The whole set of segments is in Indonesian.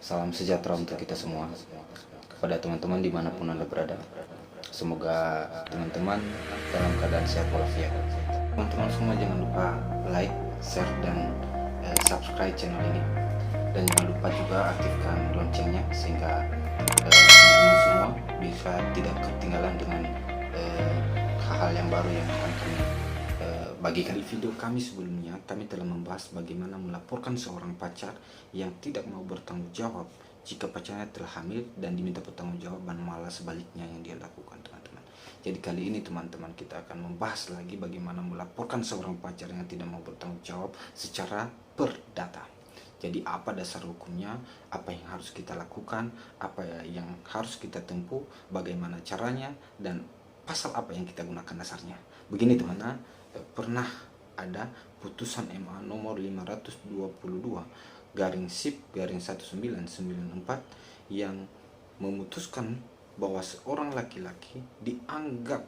Salam sejahtera untuk kita semua. Kepada teman-teman dimanapun Anda berada, semoga teman-teman dalam keadaan sehat walafiat. Teman-teman semua jangan lupa like, share, dan subscribe channel ini. Dan jangan lupa juga aktifkan loncengnya sehingga teman-teman semua bisa tidak ketinggalan dengan hal-hal yang baru yang akan kami bagikan. Di video kami sebelumnya, kami telah membahas bagaimana melaporkan seorang pacar yang tidak mau bertanggung jawab jika pacarnya telah hamil dan diminta pertanggungjawaban, malah sebaliknya yang dia lakukan, teman-teman. Jadi kali ini teman-teman kita akan membahas lagi bagaimana melaporkan seorang pacar yang tidak mau bertanggung jawab secara perdata. Jadi apa dasar hukumnya, apa yang harus kita lakukan, apa yang harus kita tempuh, bagaimana caranya, dan pasal apa yang kita gunakan dasarnya. Begini teman-teman, pernah ada putusan MA nomor 522 garing SIP garing 1994 yang memutuskan bahwa seorang laki-laki dianggap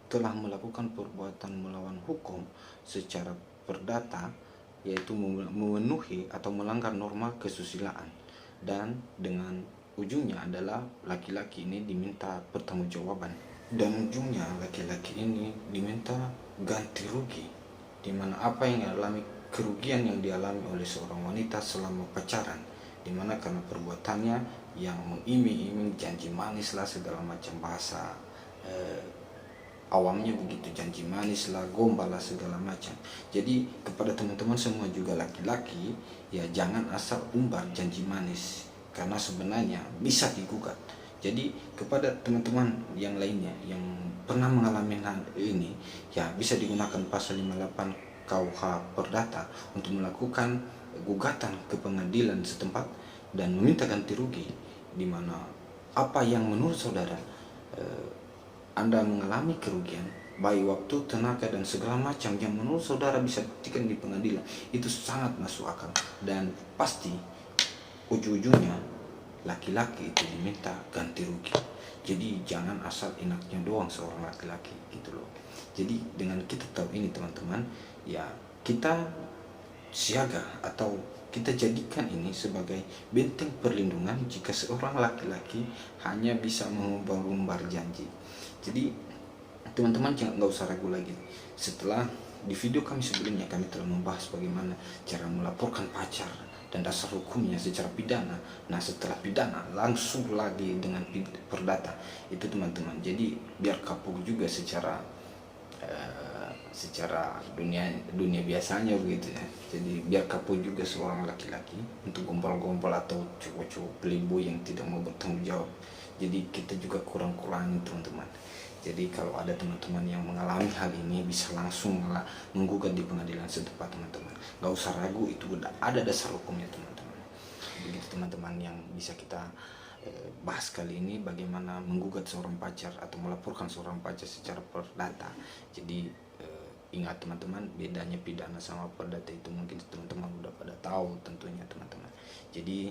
telah melakukan perbuatan melawan hukum secara perdata, yaitu memenuhi atau melanggar norma kesusilaan, dan dengan ujungnya adalah laki-laki ini diminta pertanggungjawaban, dan ujungnya laki-laki ini diminta ganti rugi, di mana apa yang dialami, kerugian yang dialami oleh seorang wanita selama pacaran, di mana karena perbuatannya yang mengiming-iming janji manis lah, segala macam bahasa awamnya begitu, janji manis lah, gombal lah, segala macam. Jadi kepada teman-teman semua juga laki-laki, ya jangan asal umbar janji manis, karena sebenarnya bisa digugat. Jadi kepada teman-teman yang lainnya yang pernah mengalami hal ini, ya bisa digunakan pasal 58 KUH Perdata untuk melakukan gugatan ke pengadilan setempat dan meminta ganti rugi, di mana apa yang menurut saudara Anda mengalami kerugian, baik waktu, tenaga, dan segala macam yang menurut saudara bisa buktikan di pengadilan, itu sangat masuk akal, dan pasti ujung-ujungnya laki-laki itu diminta ganti rugi. Jadi jangan asal enaknya doang seorang laki-laki gitu loh. Jadi dengan kita tahu ini teman-teman, ya kita siaga atau kita jadikan ini sebagai benteng perlindungan jika seorang laki-laki hanya bisa mengumbar-umbar janji. Jadi teman-teman nggak usah ragu lagi. Setelah di video kami sebelumnya, kami telah membahas bagaimana cara melaporkan pacar dan dasar hukumnya secara pidana. Nah setelah pidana langsung lagi dengan perdata itu teman-teman. Jadi biar kapok juga secara dunia biasanya begitu ya. Jadi biar kapok juga seorang laki-laki untuk gombal-gombal atau cowok-cowok playboy yang tidak mau bertanggung jawab. Jadi kita juga kurang-kurangin teman-teman. Jadi kalau ada teman-teman yang mengalami hal ini, bisa langsung menggugat di pengadilan setempat teman-teman. Gak usah ragu, itu udah ada dasar hukumnya teman-teman. Begitu teman-teman yang bisa kita bahas kali ini, bagaimana menggugat seorang pacar atau melaporkan seorang pacar secara perdata. Jadi ingat teman-teman, bedanya pidana sama perdata itu mungkin teman-teman udah pada tahu tentunya teman-teman. Jadi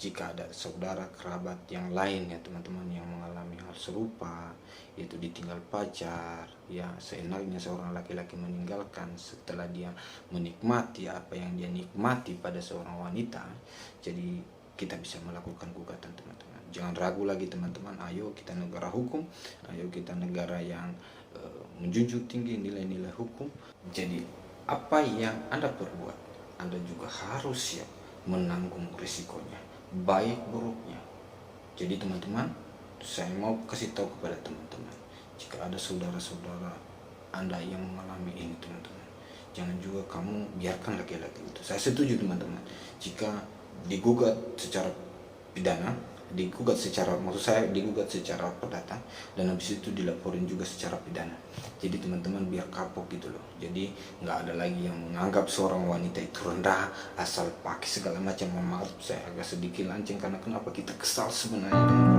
jika ada saudara kerabat yang lain ya teman-teman yang mengalami hal serupa, yaitu ditinggal pacar, ya seenaknya seorang laki-laki meninggalkan setelah dia menikmati apa yang dia nikmati pada seorang wanita, jadi kita bisa melakukan gugatan teman-teman. Jangan ragu lagi teman-teman, ayo kita negara hukum, ayo kita negara yang menjunjung tinggi nilai-nilai hukum. Jadi apa yang Anda perbuat, Anda juga harus siap menanggung risikonya, baik buruknya. Jadi teman-teman, saya mau kasih tahu kepada teman-teman, jika ada saudara-saudara Anda yang mengalami ini teman-teman, jangan juga kamu biarkan laki-laki itu. Saya setuju teman-teman, jika digugat secara pidana, digugat secara perdata, dan habis itu dilaporin juga secara pidana. Jadi teman-teman biar kapok gitu loh. Jadi nggak ada lagi yang menganggap seorang wanita itu rendah asal pakai segala macam. Maaf saya agak sedikit lanceng, karena kenapa kita kesal sebenarnya